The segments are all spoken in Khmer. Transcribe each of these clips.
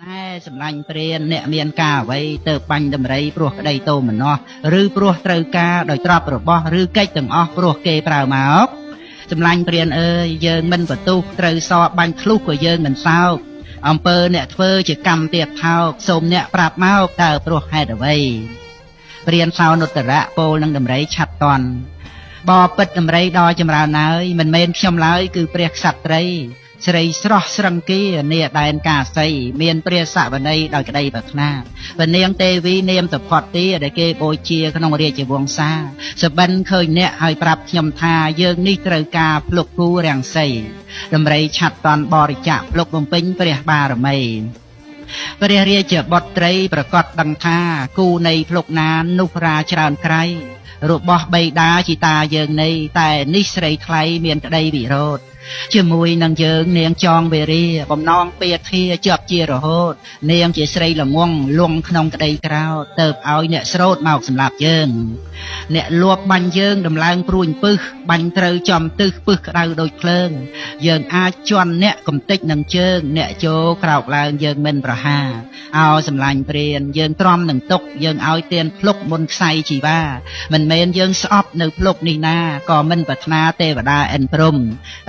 ណែសម្លាញ់ព្រានអ្នកមានការអ្វីទៅបាញ់ដំរីព្រោះក្តីតោមនោះឬព្រោះត្រូវការដោយទ្រព្យរបស់ឬកិច្ចទាំងអស់ព្រោះគេប្រើមកសម្លាញ់ព្រានអើយយើងមិនបន្ទុះត្រូវសបាញ់ឃ្លុះក៏យើងមិនសោកអំពើអ្នកធ្វើជាកម្មទៀតថោកសូមអ្នកប្រាប់មកតើព្រោះហេតុអ្វីព្រានសោនុត្តរៈពោលនឹងដំរីឆាត់តន់បបពិតដំរីដល់ចម្រើនហើយមិនមែនខ្ញុំឡើយគឺព្រះក្សត្រីស្រីស្រស់ស្រង្គានាដែនកាសីមានព្រះសវន័យដោយក្តីប្រាថ្នាពនាងទេវីនាមតផតទីដែលគេបូជាក្នុងរាជវង្សាសបិនឃើញអ្នកឲ្យប្រាប់ខ្ញុំថាយើងនេះត្រូវការភ្លុកគូរាំងសីដំរីឆាត់តន់បរិច្ចាគភ្លុកបំពេញព្រះបារមីព្រះរាជបុត្រីប្រកាសដឹងថាគូនៃភ្លុកណាននោះរាច្រើនក្រៃរបស់បិតាជីតាយើងនេះតែនេះស្រីថ្លៃមានក្តីវិរោធជាមួយនឹងយើងនាងចងវេរាបំណងពាធាជាប់ជារហូតនាងជាស្រីល្ងងលងក្នុងក្តីក្រោតទៅឲ្យអ្នកស្រោតមកសម្លាប់យើងអ្នកលួបបាញ់យើងដំឡើងព្រួញពឹសបាញ់ត្រូវចំទឹះពឹសក្តៅដូចភ្លើងយើងអាចជន់អ្នកកំតិចនឹងជើងអ្នកជោក្រោកឡើងយើងមិនប្រហាអោសម្លាញ់ព្រានយើងទ្រាំនឹងទុកយើងឲ្យទៀនភ្លុកមុនខ្សែជីវាមិនមែនយើងស្អប់នៅភ្លុកនេះណាក៏មិនប្រាថ្នាទេវតាអិនព្រំ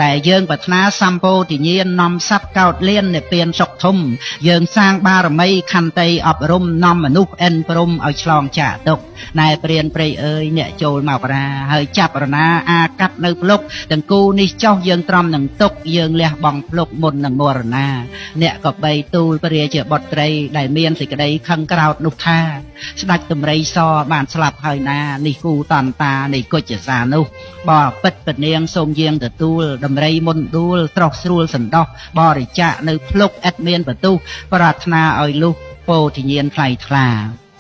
តែយើងប្រាថ្នាសម្ពោធិញ្ញាណនាំសត្វកោតលៀននិព្វានសុខធំយើងសាងបារមីខន្តីអប់រំនាំមនុស្សអិនព្រំឲ្យឆ្លងចាកទុក្ខណែព្រានព្រៃអើយអ្នកចូលមកបរាហើយចាប់រណាអាកាត់នៅភ្លុកទាំងគូនេះចោះយើងទ្រាំនឹងទុកយើងលះបង់ភ្លុកមុននឹងមរណាអ្នកក៏បីទូលព្រះរាជាបុត្រីដែលមានសេចក្តីខឹងក្រោធនោះថាស្ដេចតម្រៃសបានស្លាប់ហើយណានេះគូតន្តានៃគុជសានោះបពិតពនាងសូមយាងទទួលតម្រៃមុនដួលត្រោះស្រួលសន្តោសបរិច្ចាគនៅភ្លុកឥតមានបន្ទុះប្រាថ្នាឲ្យលុះពោធិញ្ញាណថ្លៃថ្លា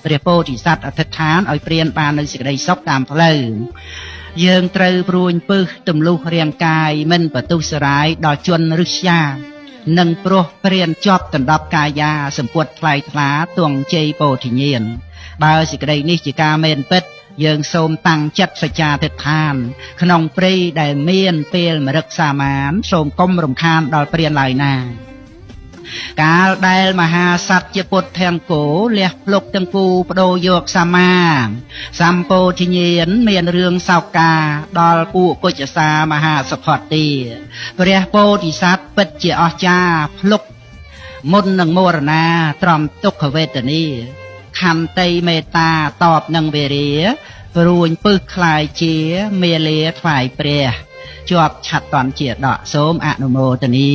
ព្រះពោធិសត្វអធិដ្ឋានឲ្យព្រានបាននៅសេចក្តីសុខតាមផ្លូវយើងត្រូវព្រួញពឹសទម្លុះរាងកាយមិនបន្ទុះសរាយដល់ជន់ឫស្យានឹងព្រោះព្រានជាប់ដណ្ដប់កាយាសម្ពុតថ្លៃថ្លាទងជ័យពោធិញ្ញាណបើសេចក្តីនេះជាការមែនពិតយើងសូមតាំងចិត្តសច្ចាធិដ្ឋានក្នុងព្រៃដែលមានពេលមរឹកសាមានសូមកុំរំខានដល់ព្រានឡើយណាកាលដែលមហាសត្វជាពុទ្ធអង្គោលះភ្លុកទាំងគូបដូរយកសមាសម្ពោធិញ្ញាណមានរឿងសោកកាដល់ពួកគុជសាមហាសភតទីព្រះពោធិសត្វពិតជាអស្ចារ្យភ្លុកមុននឹងមរណាទ្រាំទុក្ខវេទនាខន្តីមេត្តាតបនឹងវេរាព្រួញពឹសខ្លាយជាមេលាថ្វាយព្រះជាប់ឆាត់តន់ជាដកសូមអនុមោទនា